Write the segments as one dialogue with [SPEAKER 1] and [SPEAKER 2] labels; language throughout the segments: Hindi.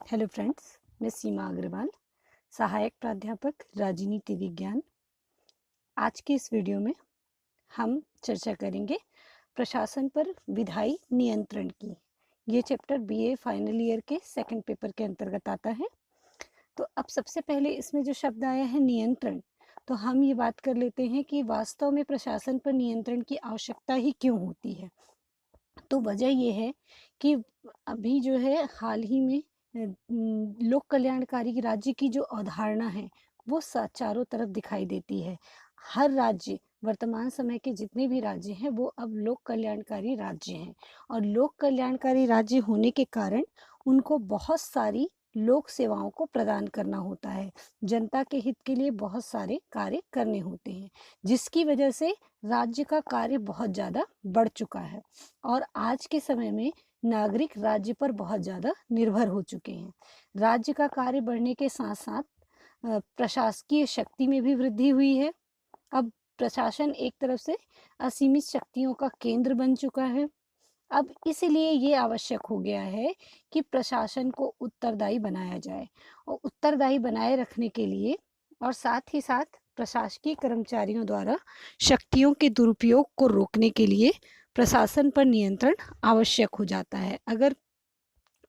[SPEAKER 1] हेलो फ्रेंड्स, मैं सीमा अग्रवाल, सहायक प्राध्यापक राजनीति विज्ञान। आज के इस वीडियो में हम चर्चा करेंगे प्रशासन पर विधायी नियंत्रण की। ये चैप्टर बीए फाइनल ईयर के सेकंड पेपर के अंतर्गत आता है। तो अब सबसे पहले इसमें जो शब्द आया है नियंत्रण, तो हम ये बात कर लेते हैं कि वास्तव में प्रशासन पर नियंत्रण की आवश्यकता ही क्यों होती है। तो वजह ये है कि अभी जो है हाल ही में लोक कल्याणकारी राज्य की जो अवधारणा है वो चारों तरफ दिखाई देती है। हर राज्य, वर्तमान समय के जितने भी राज्य हैं वो अब लोक कल्याणकारी राज्य हैं, और लोक कल्याणकारी राज्य होने के कारण उनको बहुत सारी लोक सेवाओं को प्रदान करना होता है। जनता के हित के लिए बहुत सारे कार्य करने होते हैं, जिसकी वजह से राज्य का कार्य बहुत ज़्यादा बढ़ चुका है और आज के समय में नागरिक राज्य पर बहुत ज़्यादा निर्भर हो चुके हैं। राज्य का कार्य बढ़ने के साथ साथ प्रशासकीय शक्ति में भी वृद्धि हुई है। अब प्रशासन एक तरफ से असीमित शक्तियों का केंद्र बन चुका है। अब इसलिए ये आवश्यक हो गया है कि प्रशासन को उत्तरदायी बनाया जाए, और उत्तरदायी बनाए रखने के लिए और साथ ही साथ प्रशासकीय कर्मचारियों द्वारा शक्तियों के दुरुपयोग को रोकने के लिए प्रशासन पर नियंत्रण आवश्यक हो जाता है। अगर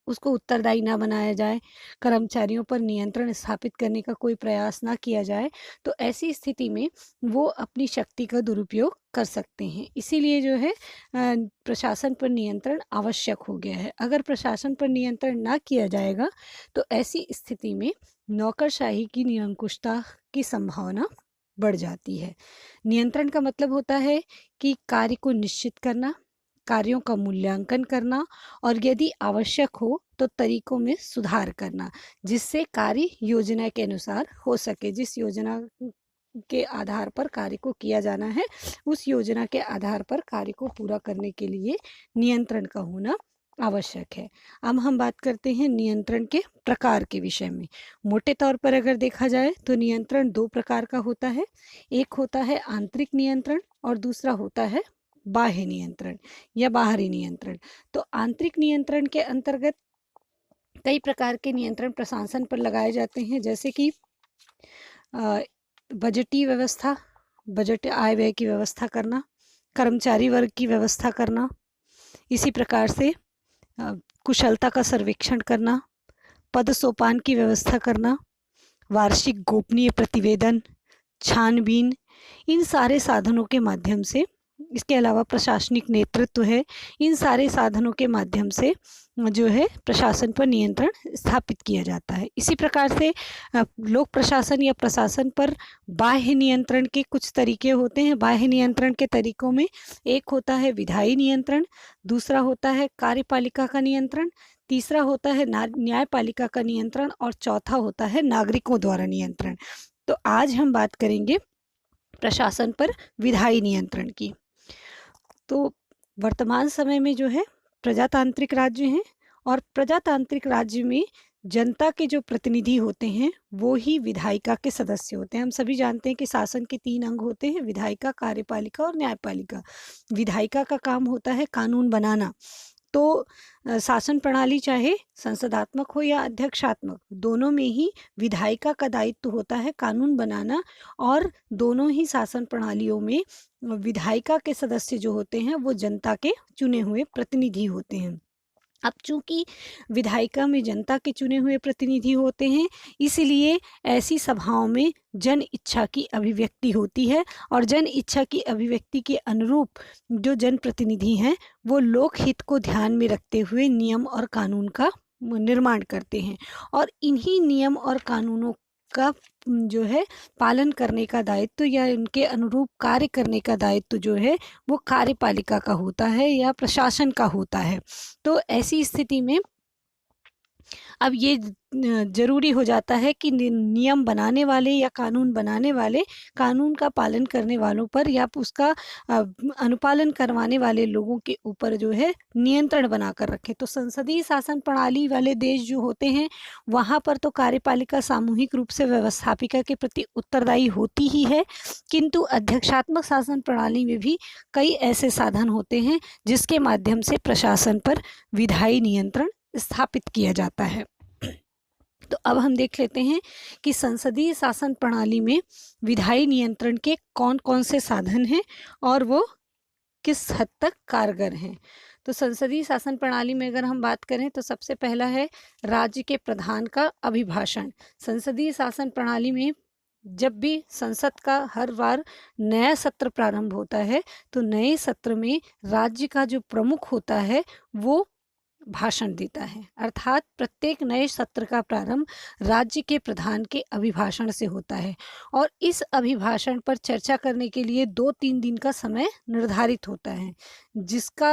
[SPEAKER 1] उसको उत्तरदायी ना बनाया जाए, कर्मचारियों पर नियंत्रण स्थापित करने का कोई प्रयास ना किया जाए, तो ऐसी स्थिति में वो अपनी शक्ति का दुरुपयोग कर सकते हैं। इसीलिए जो है प्रशासन पर नियंत्रण आवश्यक हो गया है। अगर प्रशासन पर नियंत्रण ना किया जाएगा तो ऐसी स्थिति में नौकरशाही की निरंकुशता की संभावना बढ़ जाती है। नियंत्रण का मतलब होता है कि कार्य को निश्चित करना, कार्यों का मूल्यांकन करना और यदि आवश्यक हो तो तरीकों में सुधार करना, जिससे कार्य योजना के अनुसार हो सके। जिस योजना के आधार पर कार्य को किया जाना है, उस योजना के आधार पर कार्य को पूरा करने के लिए नियंत्रण का होना आवश्यक है। अब हम बात करते हैं नियंत्रण के प्रकार के विषय में। मोटे तौर पर अगर देखा जाए तो नियंत्रण दो प्रकार का होता है। एक होता है आंतरिक नियंत्रण और दूसरा होता है बाह्य नियंत्रण या बाहरी नियंत्रण। तो आंतरिक नियंत्रण के अंतर्गत कई प्रकार के नियंत्रण प्रशासन पर लगाए जाते हैं, जैसे कि बजटीय व्यवस्था, बजट आय व्यय की व्यवस्था करना, कर्मचारी वर्ग की व्यवस्था करना, इसी प्रकार से कुशलता का सर्वेक्षण करना, पद सोपान की व्यवस्था करना, वार्षिक गोपनीय प्रतिवेदन, छानबीन, इन सारे साधनों के माध्यम से, इसके अलावा प्रशासनिक नेतृत्व है, इन सारे साधनों के माध्यम से जो है प्रशासन पर नियंत्रण स्थापित किया जाता है। इसी प्रकार से लोक प्रशासन या प्रशासन पर बाह्य नियंत्रण के कुछ तरीके होते हैं। बाह्य नियंत्रण के तरीकों में एक होता है विधायी नियंत्रण, दूसरा होता है कार्यपालिका का नियंत्रण, तीसरा होता है न्यायपालिका का नियंत्रण और चौथा होता है नागरिकों द्वारा नियंत्रण। तो आज हम बात करेंगे प्रशासन पर विधायी नियंत्रण की। तो वर्तमान समय में जो है प्रजातांत्रिक राज्य हैं, और प्रजातांत्रिक राज्य में जनता के जो प्रतिनिधि होते हैं वो ही विधायिका के सदस्य होते हैं। हम सभी जानते हैं कि शासन के 3 अंग होते हैं, विधायिका, कार्यपालिका और न्यायपालिका। विधायिका का काम होता है कानून बनाना। तो शासन प्रणाली चाहे संसदात्मक हो या अध्यक्षात्मक, दोनों में ही विधायिका का दायित्व होता है कानून बनाना, और दोनों ही शासन प्रणालियों में विधायिका के सदस्य जो होते हैं वो जनता के चुने हुए प्रतिनिधि होते हैं। अब चूंकि विधायिका में जनता के चुने हुए प्रतिनिधि होते हैं, इसलिए ऐसी सभाओं में जन इच्छा की अभिव्यक्ति होती है, और जन इच्छा की अभिव्यक्ति के अनुरूप जो जनप्रतिनिधि हैं वो लोकहित को ध्यान में रखते हुए नियम और कानून का निर्माण करते हैं, और इन्हीं नियम और कानूनों का जो है पालन करने का दायित्व या इनके अनुरूप कार्य करने का दायित्व जो है वो कार्यपालिका का होता है या प्रशासन का होता है। तो ऐसी स्थिति में अब ये ज़रूरी हो जाता है कि नियम बनाने वाले या कानून बनाने वाले कानून का पालन करने वालों पर या उसका अनुपालन करवाने वाले लोगों के ऊपर जो है नियंत्रण बनाकर रखें। तो संसदीय शासन प्रणाली वाले देश जो होते हैं वहाँ पर तो कार्यपालिका सामूहिक रूप से व्यवस्थापिका के प्रति उत्तरदायी होती ही है, किंतु अध्यक्षात्मक शासन प्रणाली में भी कई ऐसे साधन होते हैं जिसके माध्यम से प्रशासन पर विधायी नियंत्रण स्थापित किया जाता है। तो अब हम देख लेते हैं कि संसदीय शासन प्रणाली में विधायी नियंत्रण के कौन कौन से साधन हैं और वो किस हद तक कारगर हैं। तो संसदीय शासन प्रणाली में अगर हम बात करें तो सबसे पहला है राज्य के प्रधान का अभिभाषण। संसदीय शासन प्रणाली में जब भी संसद का हर बार नया सत्र प्रारंभ होता है तो नए सत्र में राज्य का जो प्रमुख होता है वो भाषण देता है, अर्थात प्रत्येक नए सत्र का प्रारंभ राज्य के प्रधान के अभिभाषण से होता है और इस अभिभाषण पर चर्चा करने के लिए 2-3 दिन का समय निर्धारित होता है, जिसका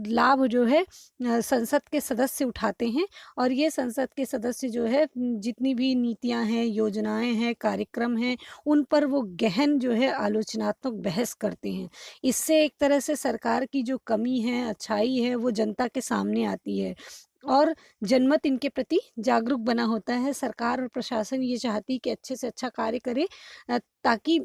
[SPEAKER 1] लाभ जो है संसद के सदस्य उठाते हैं और ये संसद के सदस्य जो है जितनी भी नीतियां हैं, योजनाएं हैं, कार्यक्रम हैं, उन पर वो गहन जो है आलोचनात्मक बहस करते हैं। इससे एक तरह से सरकार की जो कमी है, अच्छाई है, वो जनता के सामने आती है और जनमत इनके प्रति जागरूक बना होता है। सरकार और प्रशासन ये चाहती है कि अच्छे से अच्छा कार्य करे ताकि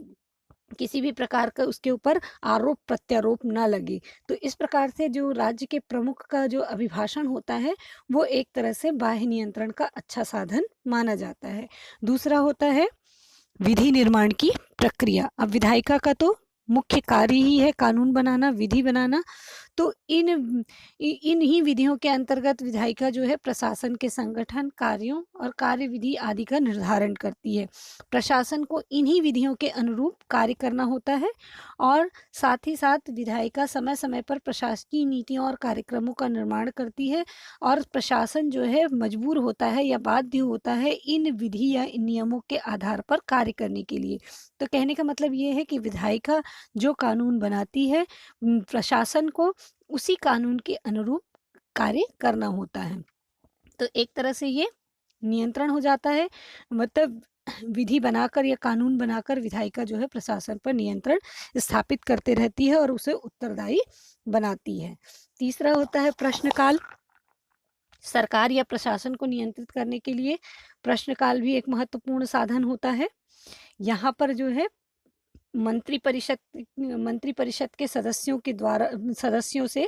[SPEAKER 1] किसी भी प्रकार का उसके ऊपर आरोप प्रत्यारोप ना लगे। तो इस प्रकार से जो राज्य के प्रमुख का जो अभिभाषण होता है वो एक तरह से बाह्य नियंत्रण का अच्छा साधन माना जाता है। दूसरा होता है विधि निर्माण की प्रक्रिया। अब विधायिका का तो मुख्य कार्य ही है कानून बनाना, विधि बनाना। तो इन ही विधियों के अंतर्गत विधायिका जो है प्रशासन के संगठन, कार्यों और कार्यविधि आदि का निर्धारण करती है। प्रशासन को इन्हीं विधियों के अनुरूप कार्य करना होता है और साथ ही साथ विधायिका समय समय पर प्रशासकीय नीतियों और कार्यक्रमों का निर्माण करती है और प्रशासन जो है मजबूर होता है या बाध्य होता है इन विधि या इन नियमों के आधार पर कार्य करने के लिए। तो कहने का मतलब ये है कि विधायिका जो कानून बनाती है प्रशासन को उसी कानून के अनुरूप कार्य करना होता है। तो एक तरह से ये नियंत्रण हो जाता है, मतलब विधि बनाकर या कानून बनाकर विधायिका जो है प्रशासन पर नियंत्रण स्थापित करते रहती है और उसे उत्तरदायी बनाती है। तीसरा होता है प्रश्नकाल। सरकार या प्रशासन को नियंत्रित करने के लिए प्रश्नकाल भी एक महत्वपूर्ण साधन होता है। यहाँ पर जो है मंत्रि परिषद के सदस्यों से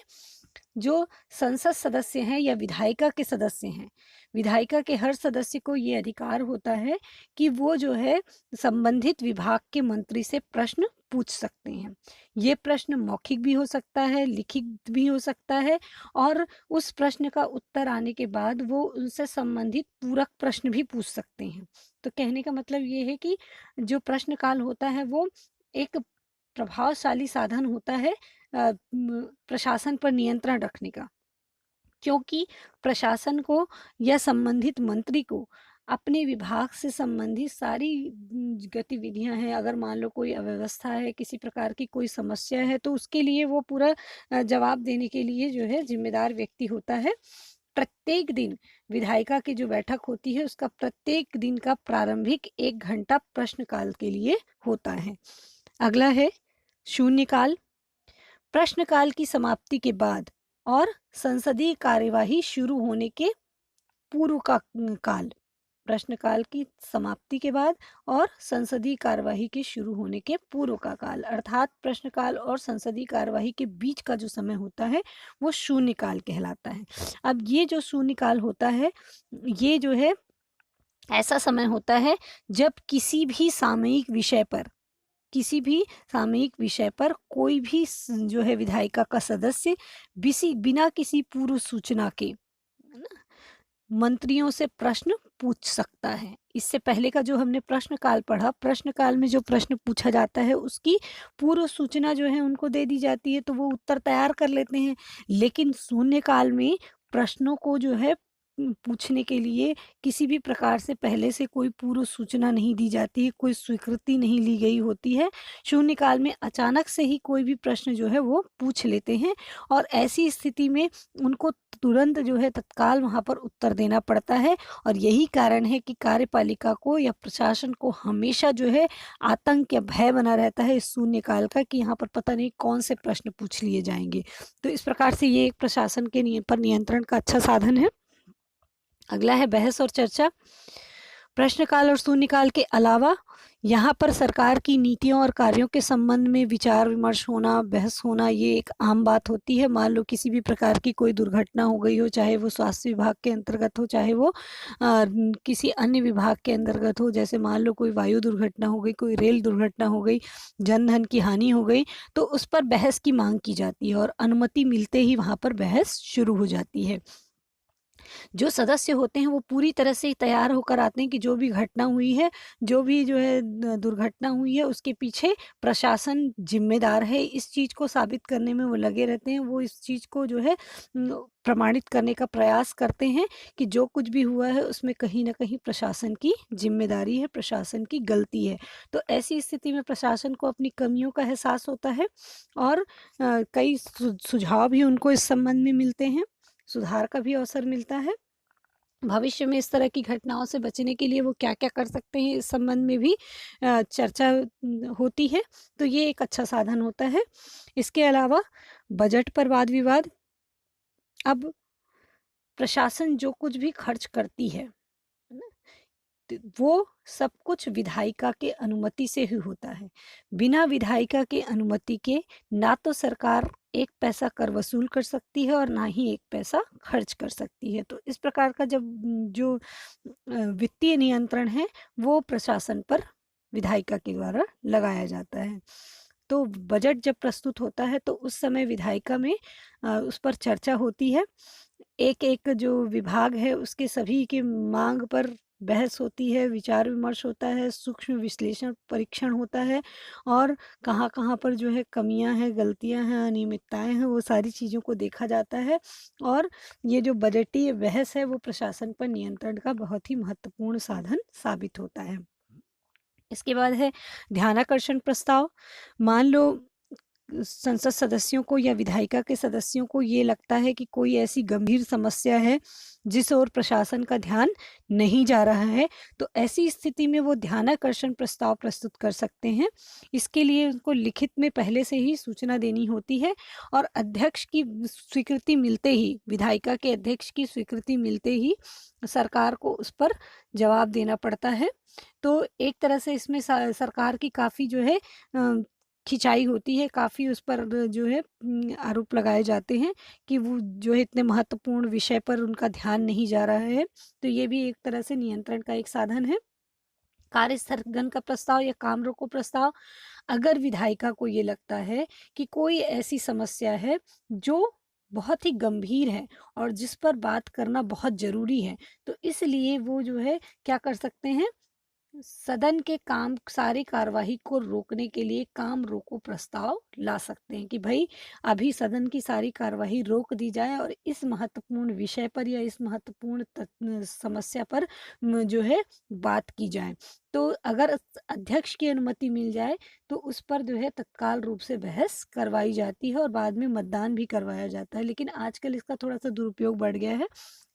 [SPEAKER 1] जो संसद सदस्य हैं या विधायिका के सदस्य हैं, विधायिका के हर सदस्य को ये अधिकार होता है कि वो जो है संबंधित विभाग के मंत्री से प्रश्न पूछ सकते हैं। ये प्रश्न मौखिक भी हो सकता है, लिखित भी हो सकता है और उस प्रश्न का उत्तर आने के बाद वो उनसे संबंधित पूरक प्रश्न भी पूछ सकते हैं। तो कहने का मतलब ये है कि जो प्रश्नकाल होता है वो एक प्रभावशाली साधन होता है प्रशासन पर नियंत्रण रखने का, क्योंकि प्रशासन को या संबंधित मंत्री को अपने विभाग से संबंधित सारी गतिविधियां हैं, अगर मान लो कोई अव्यवस्था है, किसी प्रकार की कोई समस्या है, तो उसके लिए वो पूरा जवाब देने के लिए जो है जिम्मेदार व्यक्ति होता है। प्रत्येक दिन विधायिका की जो बैठक होती है उसका प्रत्येक दिन का प्रारंभिक 1 घंटा प्रश्नकाल के लिए होता है। अगला है शून्यकाल। प्रश्नकाल की समाप्ति के बाद और संसदीय कार्यवाही शुरू होने के पूर्व का काल। प्रश्नकाल की समाप्ति के बाद और संसदीय कार्यवाही के शुरू होने के पूर्व का काल, अर्थात प्रश्नकाल और संसदीय कार्यवाही के बीच का जो समय होता है वो शून्यकाल कहलाता है। अब ये जो शून्यकाल होता है ये जो है ऐसा समय होता है जब किसी भी सामयिक विषय पर कोई भी जो है विधायिका का सदस्य बिना किसी पूर्व सूचना के मंत्रियों से प्रश्न पूछ सकता है। इससे पहले का जो हमने प्रश्नकाल पढ़ा, प्रश्नकाल में जो प्रश्न पूछा जाता है उसकी पूर्व सूचना जो है उनको दे दी जाती है तो वो उत्तर तैयार कर लेते हैं, लेकिन शून्यकाल में प्रश्नों को जो है पूछने के लिए किसी भी प्रकार से पहले से कोई पूर्व सूचना नहीं दी जाती है, कोई स्वीकृति नहीं ली गई होती है। शून्यकाल में अचानक से ही कोई भी प्रश्न जो है वो पूछ लेते हैं और ऐसी स्थिति में उनको तुरंत जो है तत्काल वहाँ पर उत्तर देना पड़ता है और यही कारण है कि कार्यपालिका को या प्रशासन को हमेशा जो है आतंक या भय बना रहता है इस शून्यकाल का कि यहाँ पर पता नहीं कौन से प्रश्न पूछ लिए जाएंगे। तो इस प्रकार से ये एक प्रशासन के पर नियंत्रण का अच्छा साधन है। अगला है बहस और चर्चा। प्रश्नकाल और शून्यकाल के अलावा यहाँ पर सरकार की नीतियों और कार्यों के संबंध में विचार विमर्श होना, बहस होना, ये एक आम बात होती है। मान लो किसी भी प्रकार की कोई दुर्घटना हो गई हो, चाहे वो स्वास्थ्य विभाग के अंतर्गत हो, चाहे वो किसी अन्य विभाग के अंतर्गत हो, जैसे मान लो कोई वायु दुर्घटना हो गई, कोई रेल दुर्घटना हो गई, जनधन की हानि हो गई, तो उस पर बहस की मांग की जाती है और अनुमति मिलते ही वहाँ पर बहस शुरू हो जाती है। जो सदस्य होते हैं वो पूरी तरह से तैयार होकर आते हैं कि जो भी घटना हुई है, जो भी जो है दुर्घटना हुई है, उसके पीछे प्रशासन जिम्मेदार है। इस चीज़ को साबित करने में वो लगे रहते हैं। वो इस चीज़ को जो है प्रमाणित करने का प्रयास करते हैं कि जो कुछ भी हुआ है उसमें कहीं न कहीं प्रशासन की जिम्मेदारी है, प्रशासन की गलती है। तो ऐसी स्थिति में प्रशासन को अपनी कमियों का एहसास होता है और कई सुझाव भी उनको इस संबंध में मिलते हैं, सुधार का भी अवसर मिलता है। भविष्य में इस तरह की घटनाओं से बचने के लिए वो क्या-क्या कर सकते हैं, इस संबंध में भी चर्चा होती है, तो ये एक अच्छा साधन होता है। इसके अलावा बजट पर वाद-विवाद। अब प्रशासन जो कुछ भी खर्च करती है ना? वो सब कुछ विधायिका के अनुमति से ही होता है। बिना विधायिका के अनुमति के ना तो सरकार एक पैसा कर वसूल कर सकती है और ना ही एक पैसा खर्च कर सकती है। तो इस प्रकार का जब जो वित्तीय नियंत्रण है वो प्रशासन पर विधायिका के द्वारा लगाया जाता है। तो बजट जब प्रस्तुत होता है तो उस समय विधायिका में उस पर चर्चा होती है। एक-एक जो विभाग है उसके सभी की माँग पर बहस होती है, विचार-विमर्श होता है, सूक्ष्म विश्लेषण परीक्षण होता है और कहाँ-कहाँ पर जो है कमियाँ हैं, गलतियाँ हैं, अनियमितताएँ हैं, वो सारी चीज़ों को देखा जाता है और ये जो बजटीय बहस है वो प्रशासन पर नियंत्रण का बहुत ही महत्वपूर्ण साधन साबित होता है। इसके बाद है ध्यानाकर्षण प्रस्ताव। मान लो संसद सदस्यों को या विधायिका के सदस्यों को ये लगता है कि कोई ऐसी गंभीर समस्या है जिस ओर प्रशासन का ध्यान नहीं जा रहा है, तो ऐसी स्थिति में वो ध्यानाकर्षण प्रस्ताव प्रस्तुत कर सकते हैं। इसके लिए उनको लिखित में पहले से ही सूचना देनी होती है और अध्यक्ष की स्वीकृति मिलते ही, विधायिका के अध्यक्ष की स्वीकृति मिलते ही सरकार को उस पर जवाब देना पड़ता है। तो एक तरह से इसमें सरकार की काफ़ी जो है खिंचाई होती है, काफ़ी उस पर जो है आरोप लगाए जाते हैं कि वो जो है इतने महत्वपूर्ण विषय पर उनका ध्यान नहीं जा रहा है। तो ये भी एक तरह से नियंत्रण का एक साधन है। कार्य स्थगन का प्रस्ताव या काम रोको प्रस्ताव। अगर विधायिका को ये लगता है कि कोई ऐसी समस्या है जो बहुत ही गंभीर है और जिस पर बात करना बहुत ज़रूरी है, तो इसलिए वो जो है क्या कर सकते हैं, सदन के काम सारी कार्यवाही को रोकने के लिए काम रोको प्रस्ताव ला सकते हैं कि भाई अभी सदन की सारी कार्यवाही रोक दी जाए और इस महत्वपूर्ण विषय पर या इस महत्वपूर्ण समस्या पर जो है बात की जाए। तो अगर अध्यक्ष की अनुमति मिल जाए तो उस पर जो है तत्काल रूप से बहस करवाई जाती है और बाद में मतदान भी करवाया जाता है। लेकिन आजकल इसका थोड़ा-सा दुरुपयोग बढ़ गया है।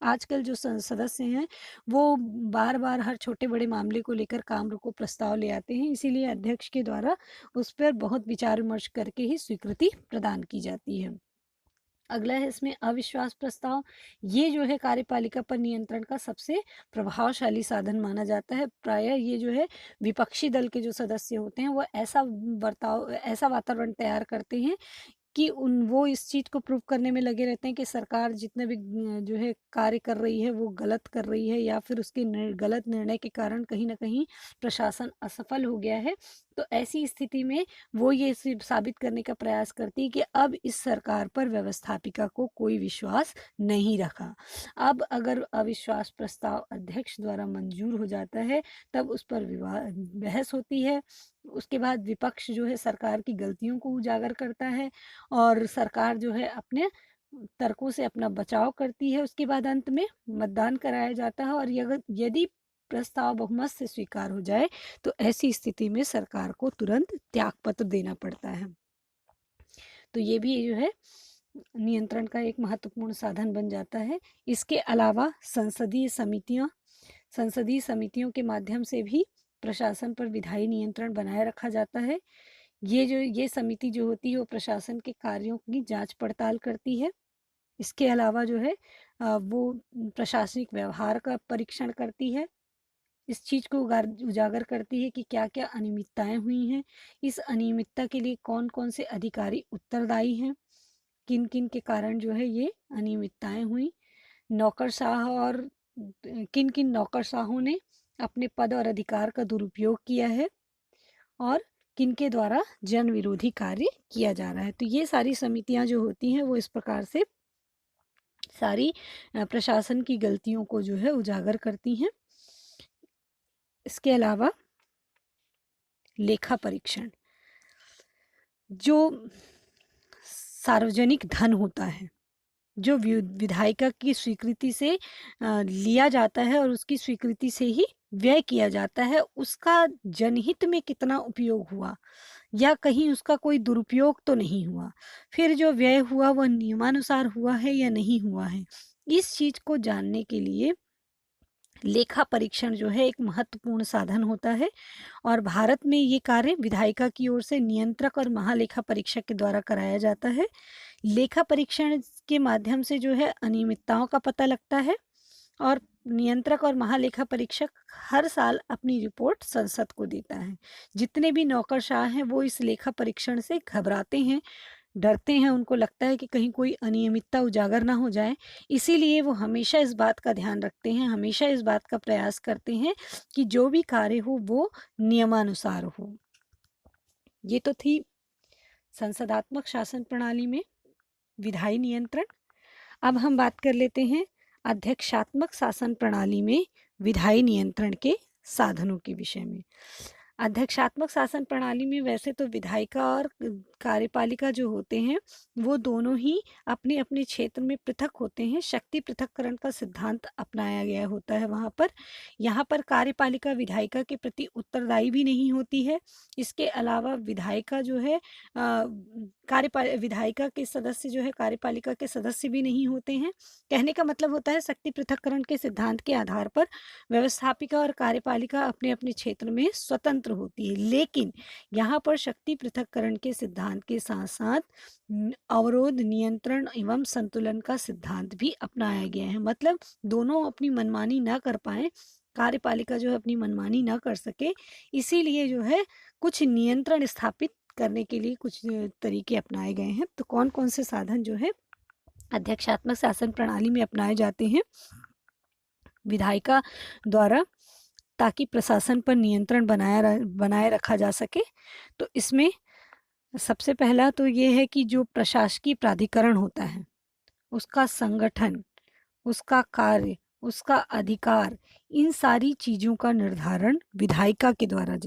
[SPEAKER 1] आजकल जो सदस्य हैं वो बार-बार हर छोटे-बड़े मामले को लेकर काम रोको प्रस्ताव ले आते हैं, इसीलिए अध्यक्ष के द्वारा उस पर बहुत विचार-विमर्श करके ही स्वीकृति प्रदान की जाती है। अगला है इसमें अविश्वास प्रस्ताव। ये जो है कार्यपालिका पर नियंत्रण का सबसे प्रभावशाली साधन माना जाता है। प्रायः ये जो है विपक्षी दल के जो सदस्य होते हैं वो ऐसा वातावरण तैयार करते हैं कि वो इस चीज़ को प्रूव करने में लगे रहते हैं कि सरकार जितने भी जो है कार्य कर रही है वो गलत कर रही है या फिर उसके गलत निर्णय के कारण कहीं न कहीं प्रशासन असफल हो गया है। तो ऐसी स्थिति में वो ये साबित करने का प्रयास करती है कि अब इस सरकार पर व्यवस्थापिका को कोई विश्वास नहीं रखा। अब अगर अविश्वास प्रस्ताव अध्यक्ष द्वारा मंजूर हो जाता है तब उस पर बहस होती है। उसके बाद विपक्ष जो है सरकार की गलतियों को उजागर करता है और सरकार जो है अपने तर्कों से अपना बचाव करती है। उसके बाद अंत में मतदान कराया जाता है और यदि प्रस्ताव बहुमत से स्वीकार हो जाए तो ऐसी स्थिति में सरकार को तुरंत त्यागपत्र देना पड़ता है। तो ये भी जो है नियंत्रण का एक महत्वपूर्ण साधन बन जाता है। इसके अलावा संसदीय समितियों के माध्यम से भी प्रशासन पर विधायी नियंत्रण बनाए रखा जाता है। ये समिति जो होती है वो प्रशासन के कार्यों की जांच पड़ताल करती है। इसके अलावा जो है वो प्रशासनिक व्यवहार का परीक्षण करती है। इस चीज़ को उजागर करती है कि क्या क्या अनियमितताएं हुई हैं, इस अनियमितता के लिए कौन कौन से अधिकारी उत्तरदायी हैं, किन किन के कारण जो है ये अनियमितताएं हुई, नौकरशाह और किन किन नौकरशाहों ने अपने पद और अधिकार का दुरुपयोग किया है, और किनके द्वारा जन विरोधी कार्य किया जा रहा है। तो ये सारी समितियां जो होती हैं वो इस प्रकार से सारी प्रशासन की गलतियों को जो है उजागर करती हैं। इसके अलावा लेखा परीक्षण, जो सार्वजनिक धन होता है, जो विधायिका की स्वीकृति से लिया जाता है और उसकी स्वीकृति से ही व्यय किया जाता है, उसका जनहित में कितना उपयोग हुआ या कहीं उसका कोई दुरुपयोग तो नहीं हुआ, फिर जो व्यय हुआ वह नियमानुसार हुआ है या नहीं हुआ है, इस चीज को जानने के लिए लेखा परीक्षण जो है एक महत्वपूर्ण साधन होता है। और भारत में ये कार्य विधायिका की ओर से नियंत्रक और महालेखा परीक्षक के द्वारा कराया जाता है। लेखा परीक्षण के माध्यम से जो है अनियमितताओं का पता लगता है और नियंत्रक और महालेखा परीक्षक हर साल अपनी रिपोर्ट संसद को देता है। जितने भी नौकरशाह हैं वो इस लेखा परीक्षण से घबराते हैं, डरते हैं, उनको लगता है कि कहीं कोई अनियमितता उजागर ना हो जाए, इसीलिए वो हमेशा इस बात का ध्यान रखते हैं, हमेशा इस बात का प्रयास करते हैं कि जो भी कार्य हो वो नियमानुसार हो। ये तो थी संसदात्मक शासन प्रणाली में विधायी नियंत्रण। अब हम बात कर लेते हैं अध्यक्षात्मक शासन प्रणाली में विधायी नियंत्रण के साधनों के विषय में। अध्यक्षात्मक शासन प्रणाली में वैसे तो विधायिका और कार्यपालिका जो होते हैं वो दोनों ही अपने अपने क्षेत्र में पृथक होते हैं। शक्ति पृथक्करण का सिद्धांत अपनाया गया होता है वहाँ पर। यहाँ पर कार्यपालिका विधायिका के प्रति उत्तरदायी भी नहीं होती है। इसके अलावा विधायिका जो है विधायिका के सदस्य जो है कार्यपालिका के सदस्य भी नहीं होते हैं। कहने का मतलब होता है शक्ति पृथक्करण के सिद्धांत के आधार पर व्यवस्थापिका और कार्यपालिका अपने अपने क्षेत्र में स्वतंत्र होती है, लेकिन यहाँ पर शक्ति पृथक्करण के सिद्धांत के साथ साथ अवरोध, नियंत्रण एवं संतुलन का सिद्धांत भी अपनाया गया है। मतलब दोनों अपनी मनमानी ना कर पाए, कार्यपालिका जो है अपनी मनमानी ना कर सके, इसीलिए जो है कुछ नियंत्रण स्थापित करने के लिए कुछ तरीके अपनाए गए हैं। तो कौन कौन से साधन जो है अध्यक्षात्मक शासन प्रणाली में अपनाए जाते हैं विधायिका द्वारा, ताकि प्रशासन पर नियंत्रण बनाए रखा जा सके। तो इसमें सबसे पहला तो ये है कि जो प्रशासकीय प्राधिकरण होता है उसका संगठन, उसका कार्य, उसका अधिकार, इन सारी चीज़ों का निर्धारण विधायिका के द्वारा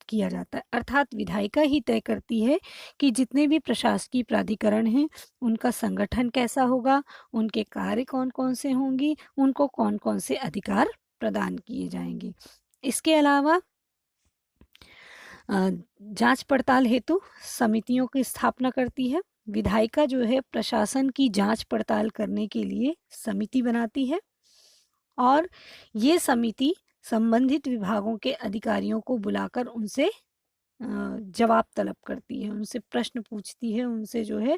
[SPEAKER 1] किया जाता है। अर्थात विधायिका ही तय करती है कि जितने भी प्रशासकीय प्राधिकरण हैं उनका संगठन कैसा होगा, उनके कार्य कौन कौन से होंगे, उनको कौन कौन से अधिकार प्रदान किए जाएंगे। इसके अलावा जांच पड़ताल हेतु समितियों की स्थापना करती है। विधायिका जो है प्रशासन की जांच पड़ताल करने के लिए समिति बनाती है और ये समिति संबंधित विभागों के अधिकारियों को बुलाकर उनसे जवाब तलब करती है, उनसे प्रश्न पूछती है, उनसे जो है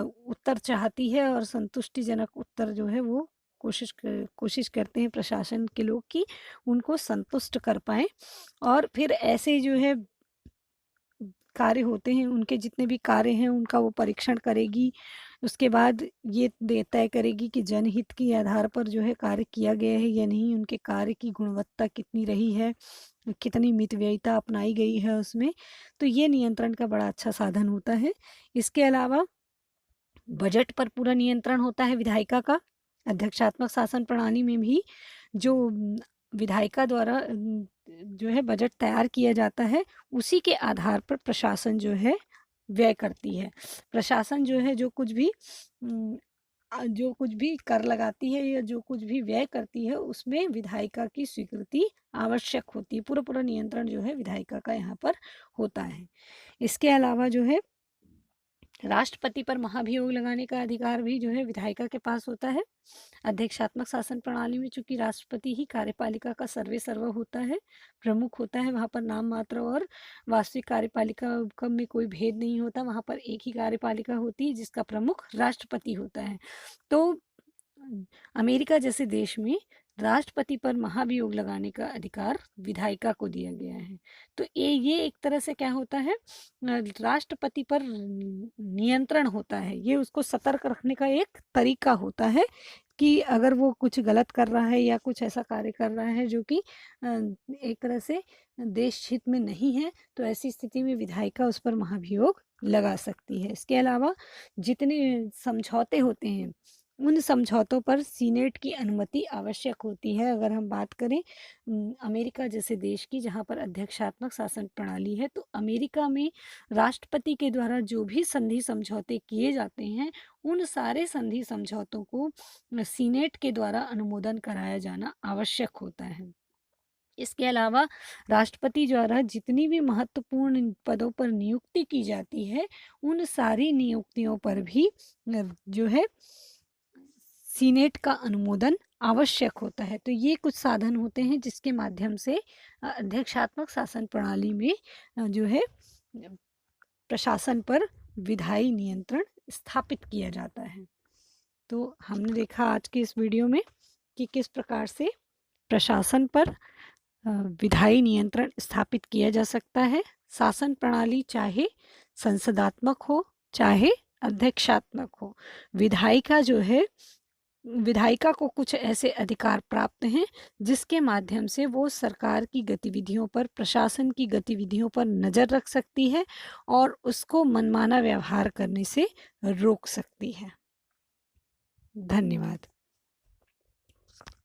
[SPEAKER 1] उत्तर चाहती है और संतुष्टिजनक उत्तर जो है वो कोशिश करते हैं प्रशासन के लोग कि उनको संतुष्ट कर पाएँ। और फिर ऐसे जो है कार्य होते हैं, उनके जितने भी कार्य हैं उनका वो परीक्षण करेगी। उसके बाद ये तय करेगी कि जनहित के आधार पर जो है कार्य किया गया है या नहीं, उनके कार्य की गुणवत्ता कितनी रही है, कितनी मितव्ययिता अपनाई गई है उसमें। तो ये नियंत्रण का बड़ा अच्छा साधन होता है। इसके अलावा बजट पर पूरा नियंत्रण होता है विधायिका का। अध्यक्षात्मक शासन प्रणाली में भी जो विधायिका द्वारा जो है बजट तैयार किया जाता है, उसी के आधार पर प्रशासन जो है व्यय करती है। प्रशासन जो है जो कुछ भी कर लगाती है या जो कुछ भी व्यय करती है उसमें विधायिका की स्वीकृति आवश्यक होती है। पूरा पूरा नियंत्रण जो है विधायिका का यहाँ पर होता है। इसके अलावा जो है राष्ट्रपति पर महाभियोग लगाने का अधिकार भी जो है विधायिका के पास होता है। अध्यक्षात्मक शासन प्रणाली में चूंकि राष्ट्रपति ही कार्यपालिका का सर्वे सर्वा होता है, प्रमुख होता है, वहाँ पर नाम मात्र और वास्तविक कार्यपालिका में कोई भेद नहीं होता। वहाँ पर एक ही कार्यपालिका होती है जिसका प्रमुख राष्ट्रपति होता है। तो अमेरिका जैसे देश में राष्ट्रपति पर महाभियोग लगाने का अधिकार विधायिका को दिया गया है। तो ये एक तरह से क्या होता है, राष्ट्रपति पर नियंत्रण होता है, ये उसको सतर्क रखने का एक तरीका होता है कि अगर वो कुछ गलत कर रहा है या कुछ ऐसा कार्य कर रहा है जो कि एक तरह से देश हित में नहीं है, तो ऐसी स्थिति में विधायिका उस पर महाभियोग लगा सकती है। इसके अलावा जितने समझौते होते हैं उन समझौतों पर सीनेट की अनुमति आवश्यक होती है। अगर हम बात करें अमेरिका जैसे देश की, जहाँ पर अध्यक्षात्मक शासन प्रणाली है, तो अमेरिका में राष्ट्रपति के द्वारा जो भी संधि समझौते किए जाते हैं उन सारे संधि समझौतों को सीनेट के द्वारा अनुमोदन कराया जाना आवश्यक होता है। इसके अलावा राष्ट्रपति द्वारा जितनी भी महत्वपूर्ण पदों पर नियुक्ति की जाती है उन सारी नियुक्तियों पर भी जो है सीनेट का अनुमोदन आवश्यक होता है। तो ये कुछ साधन होते हैं जिसके माध्यम से अध्यक्षात्मक शासन प्रणाली में जो है प्रशासन पर विधायी नियंत्रण स्थापित किया जाता है। तो हमने देखा आज के इस वीडियो में कि किस प्रकार से प्रशासन पर विधायी नियंत्रण स्थापित किया जा सकता है। शासन प्रणाली चाहे संसदात्मक हो चाहे अध्यक्षात्मक हो, विधायिका को कुछ ऐसे अधिकार प्राप्त हैं जिसके माध्यम से वो सरकार की गतिविधियों पर, प्रशासन की गतिविधियों पर नज़र रख सकती है और उसको मनमाना व्यवहार करने से रोक सकती है। धन्यवाद।